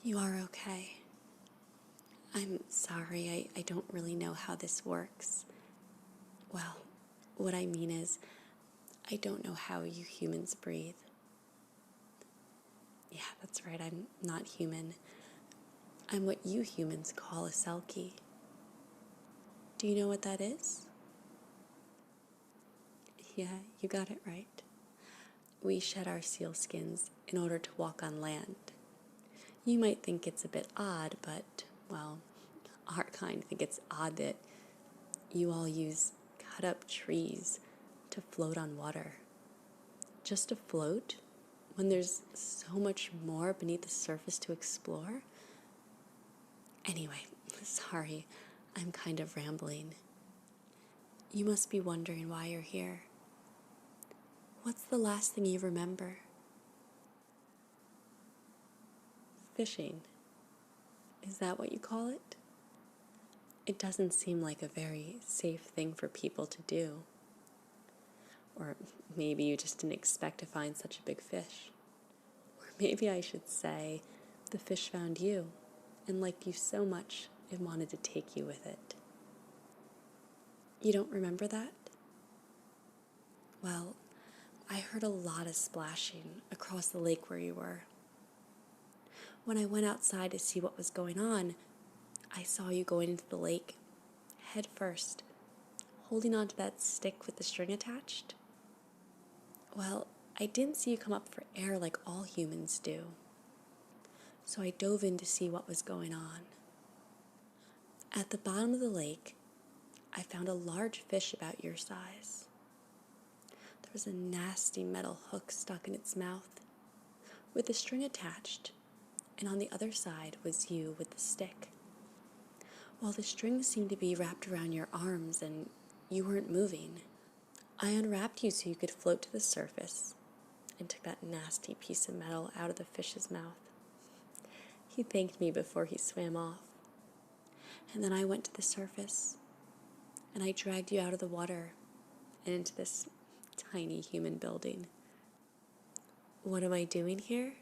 You are okay. I'm sorry, I don't really know how this works. Well, what I mean is, I don't know how you humans breathe. Yeah, that's right, I'm not human. I'm what you humans call a Selkie. Do you know what that is? Yeah, you got it right. We shed our seal skins in order to walk on land. You might think it's a bit odd, but, well, our kind think it's odd that you all use cut up trees to float on water. Just to float when there's so much more beneath the surface to explore? Anyway, sorry, I'm kind of rambling. You must be wondering why you're here. What's the last thing you remember? Fishing. Is that what you call it? It doesn't seem like a very safe thing for people to do. Or maybe you just didn't expect to find such a big fish. Or maybe I should say, the fish found you and liked you so much it wanted to take you with it. You don't remember that? Well, I heard a lot of splashing across the lake where you were. When I went outside to see what was going on, I saw you going into the lake, head first, holding onto that stick with the string attached. Well, I didn't see you come up for air like all humans do, so I dove in to see what was going on. At the bottom of the lake, I found a large fish about your size. There was a nasty metal hook stuck in its mouth, with the string attached, and on the other side was you with the stick. While the string seemed to be wrapped around your arms and you weren't moving, I unwrapped you so you could float to the surface and took that nasty piece of metal out of the fish's mouth. He thanked me before he swam off. And then I went to the surface and I dragged you out of the water and into this tiny human building. What am I doing here?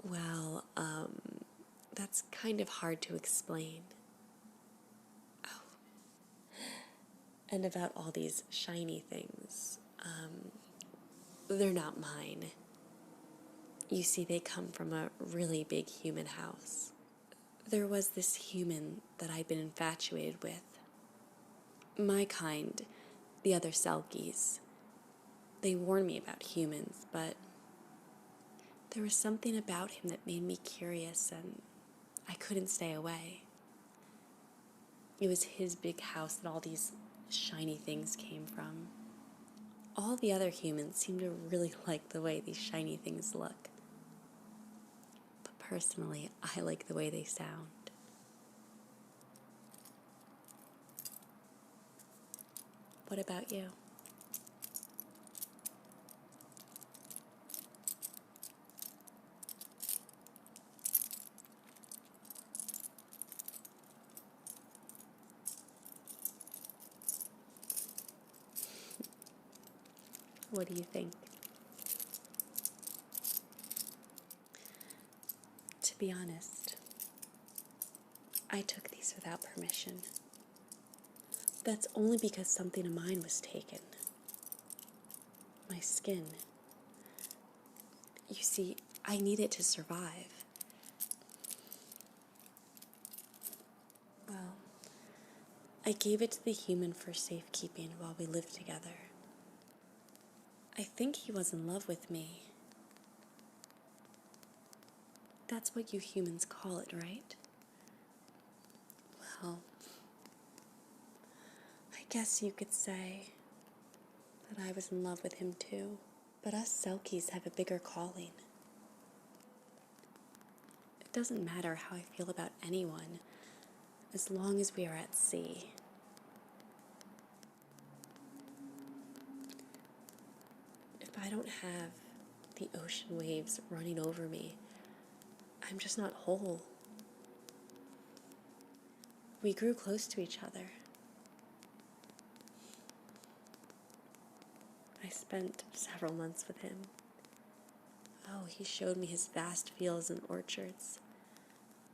Well, that's kind of hard to explain. Oh, and about all these shiny things, they're not mine. You see, they come from a really big human house. There was this human that I'd been infatuated with. My kind, the other Selkies. They warned me about humans, but there was something about him that made me curious and I couldn't stay away. It was his big house that all these shiny things came from. All the other humans seemed to really like the way these shiny things look. But personally, I like the way they sound. What about you? What do you think? To be honest, I took these without permission. That's only because something of mine was taken. My skin. You see, I need it to survive. Well, I gave it to the human for safekeeping while we lived together. I think he was in love with me. That's what you humans call it, right? Well, I guess you could say that I was in love with him too. But us Selkies have a bigger calling. It doesn't matter how I feel about anyone, as long as we are at sea. If I don't have the ocean waves running over me, I'm just not whole. We grew close to each other. I spent several months with him. Oh, Oh, he showed me his vast fields and orchards.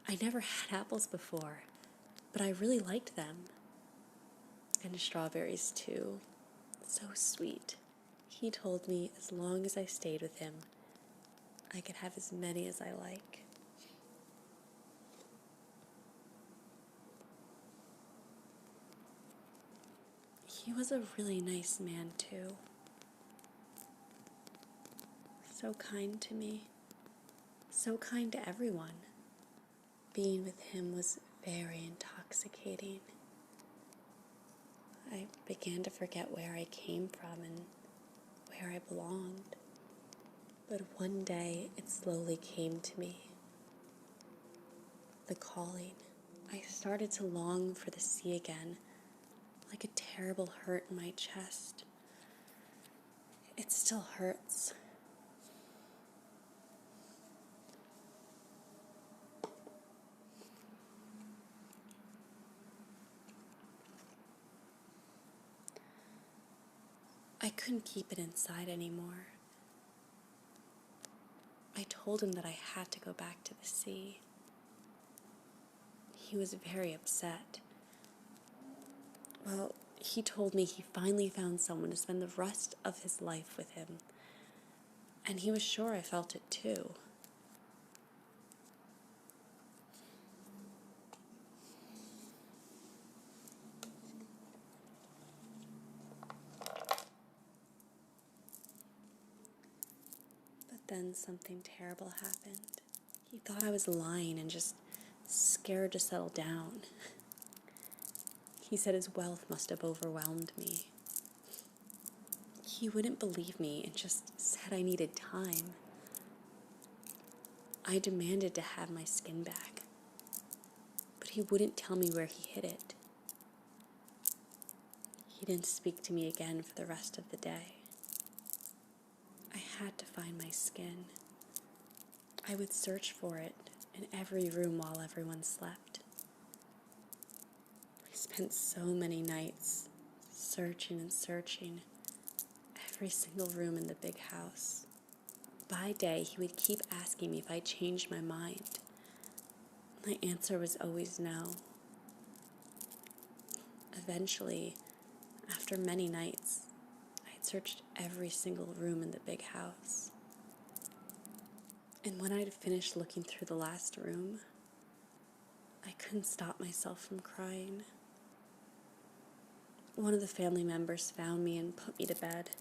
I never had apples before, but I really liked them. And strawberries, too. So sweet. He told me as long as I stayed with him, I could have as many as I like. He was a really nice man, too. So kind to me. So kind to everyone. Being with him was very intoxicating. I began to forget where I came from and where I belonged. But one day it slowly came to me. The calling. I started to long for the sea again, like a terrible hurt in my chest. It still hurts. I couldn't keep it inside anymore. I told him that I had to go back to the sea. He was very upset. Well, he told me he finally found someone to spend the rest of his life with him. And he was sure I felt it too. But then something terrible happened. He thought I was lying and just scared to settle down. He said his wealth must have overwhelmed me. He wouldn't believe me and just said I needed time. I demanded to have my skin back, but he wouldn't tell me where he hid it. He didn't speak to me again for the rest of the day. I had to find my skin. I would search for it in every room while everyone slept. I spent so many nights searching and searching every single room in the big house. By day, he would keep asking me if I changed my mind. My answer was always no. Eventually, after many nights, I had searched every single room in the big house. And when I'd finished looking through the last room, I couldn't stop myself from crying. One of the family members found me and put me to bed.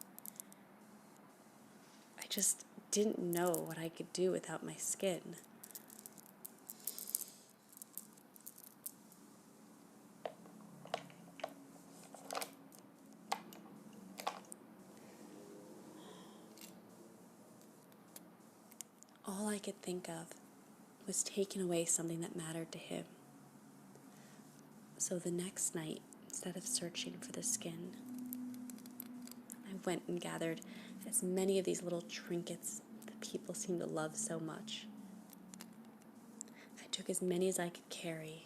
I just didn't know what I could do without my skin. All I could think of was taking away something that mattered to him. So the next night, instead of searching for the skin, I went and gathered as many of these little trinkets that people seem to love so much. I took as many as I could carry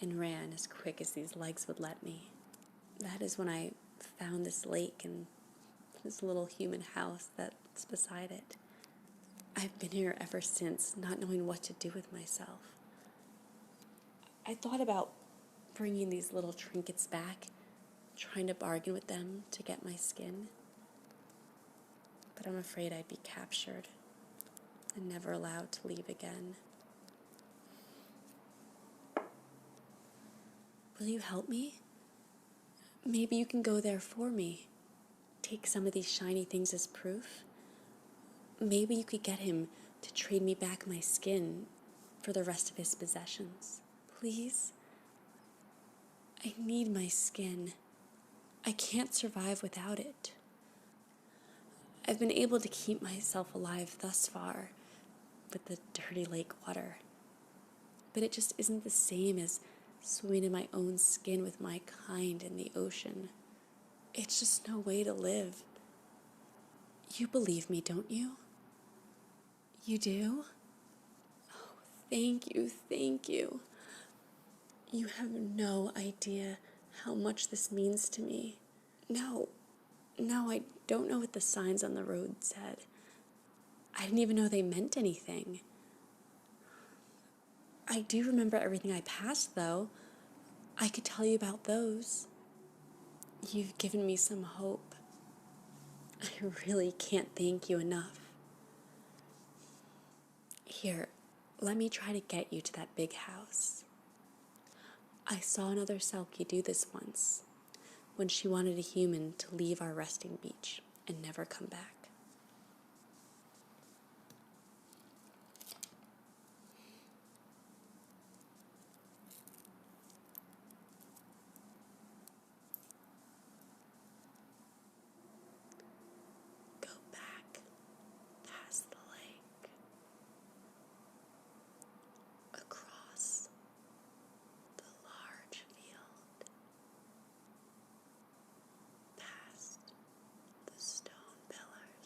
and ran as quick as these legs would let me. That is when I found this lake and this little human house that's beside it. I've been here ever since, not knowing what to do with myself. I thought about bringing these little trinkets back, trying to bargain with them to get my skin. But I'm afraid I'd be captured and never allowed to leave again. Will you help me? Maybe you can go there for me. Take some of these shiny things as proof. Maybe you could get him to trade me back my skin for the rest of his possessions. Please? I need my skin. I can't survive without it. I've been able to keep myself alive thus far with the dirty lake water. But it just isn't the same as swimming in my own skin with my kind in the ocean. It's just no way to live. You believe me, don't you? You do? Oh, thank you, thank you. You have no idea how much this means to me. No, I don't know what the signs on the road said. I didn't even know they meant anything. I do remember everything I passed, though. I could tell you about those. You've given me some hope. I really can't thank you enough. Here, let me try to get you to that big house. I saw another Selkie do this once, when she wanted a human to leave our resting beach and never come back. Go back past the lake, across the large field, past the stone pillars,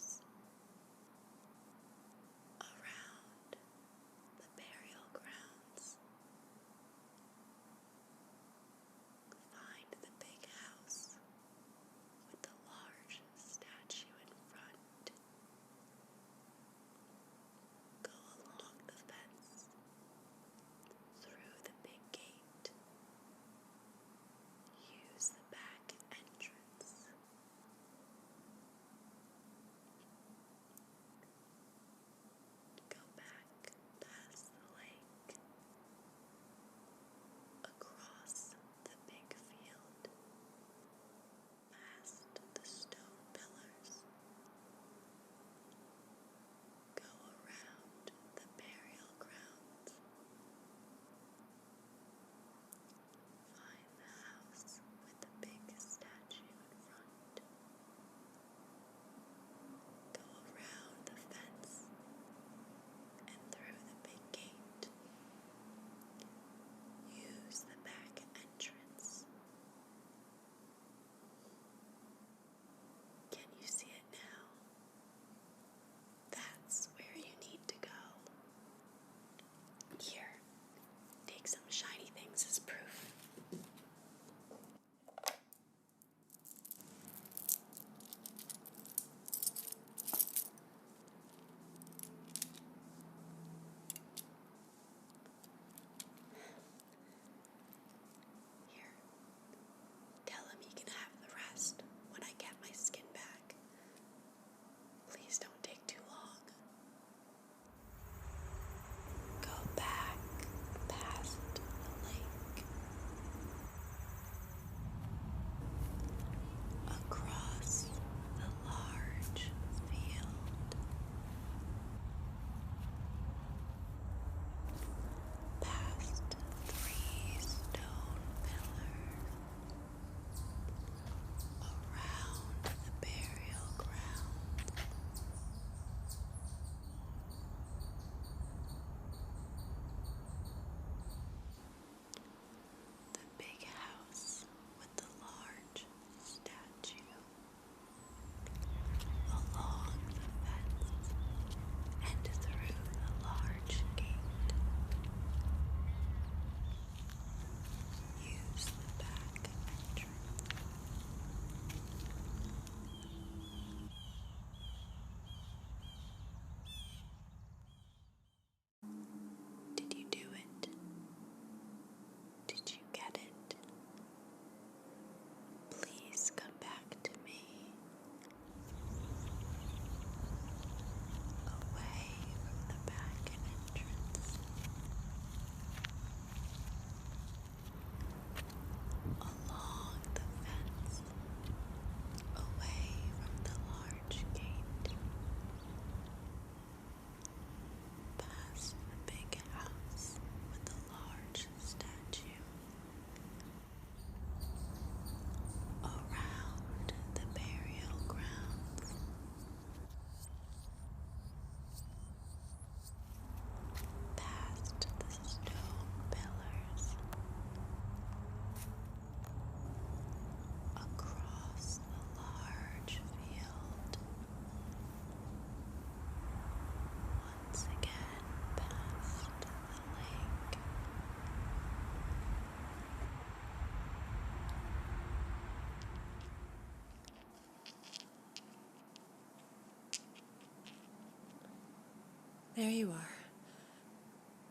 There you are.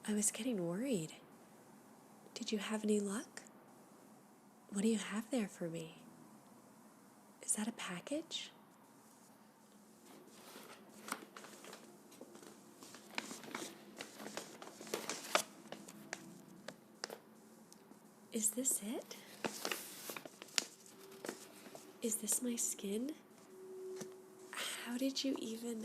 I was getting worried. Did you have any luck? What do you have there for me? Is that a package? Is this it? Is this my skin? How did you even...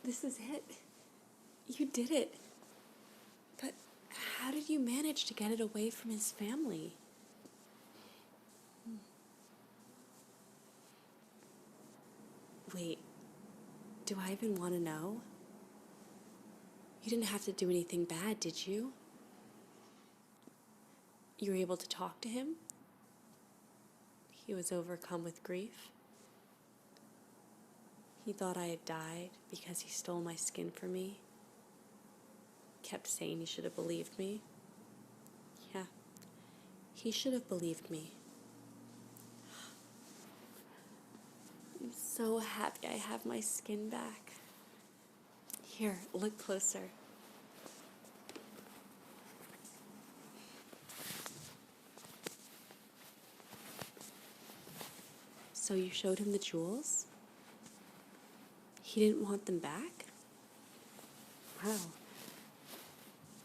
This is it. You did it. But how did you manage to get it away from his family? Wait, do I even want to know? You didn't have to do anything bad, did you? You were able to talk to him? He was overcome with grief? He thought I had died because he stole my skin from me? Kept saying he should have believed me? Yeah, he should have believed me. I'm so happy I have my skin back. Here, look closer. So you showed him the jewels? He didn't want them back? Wow.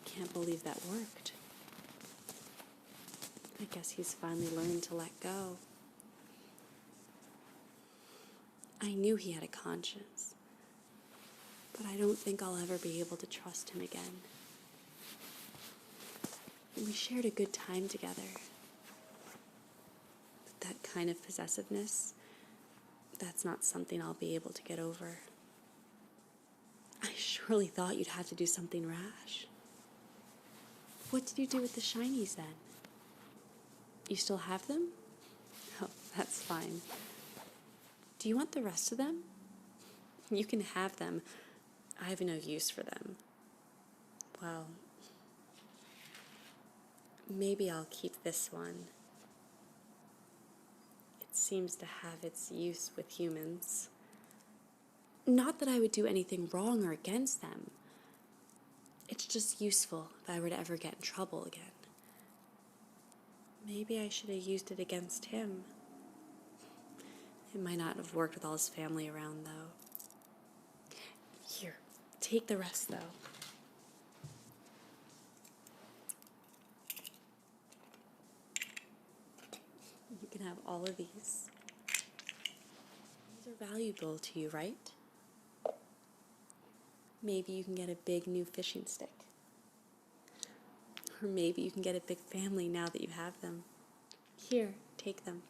Can't believe that worked. I guess he's finally learned to let go. I knew he had a conscience, but I don't think I'll ever be able to trust him again. We shared a good time together. But that kind of possessiveness, that's not something I'll be able to get over. I surely thought you'd have to do something rash. What did you do with the shinies then? You still have them? Oh, that's fine. Do you want the rest of them? You can have them. I have no use for them. Well, maybe I'll keep this one. It seems to have its use with humans. Not that I would do anything wrong or against them. It's just useful if I were to ever get in trouble again. Maybe I should have used it against him. It might not have worked with all his family around, though. Here, take the rest, though. You can have all of these. These are valuable to you, right? Maybe you can get a big new fishing stick. Or maybe you can get a big family now that you have them. Here, take them.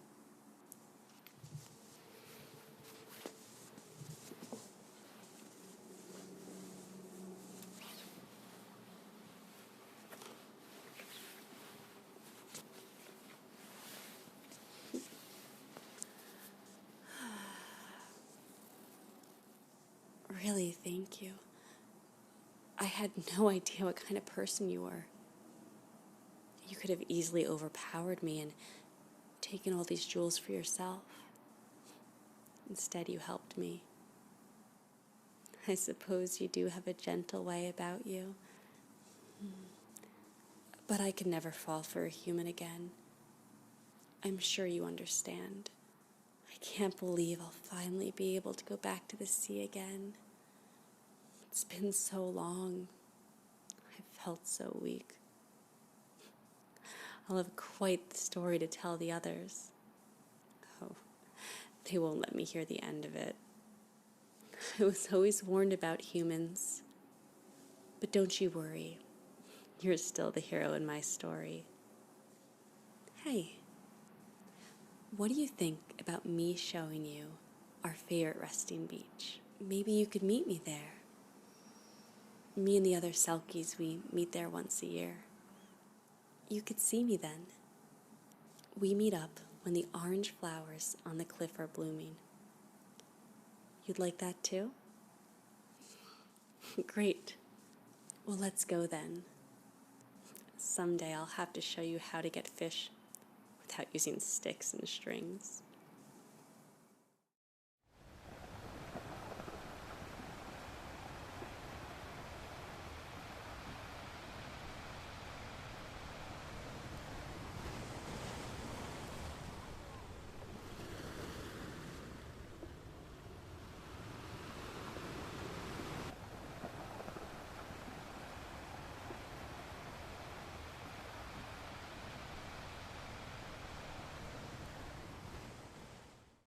Really, thank you. I had no idea what kind of person you were. You could have easily overpowered me and taken all these jewels for yourself. Instead, you helped me. I suppose you do have a gentle way about you. But I could never fall for a human again. I'm sure you understand. I can't believe I'll finally be able to go back to the sea again. It's been so long. I felt so weak. I'll have quite the story to tell the others. Oh, they won't let me hear the end of it. I was always warned about humans. But don't you worry. You're still the hero in my story. Hey, what do you think about me showing you our favorite resting beach? Maybe you could meet me there. Me and the other Selkies, we meet there once a year. You could see me then. We meet up when the orange flowers on the cliff are blooming. You'd like that too? Great. Well, let's go then. Someday I'll have to show you how to get fish without using sticks and strings.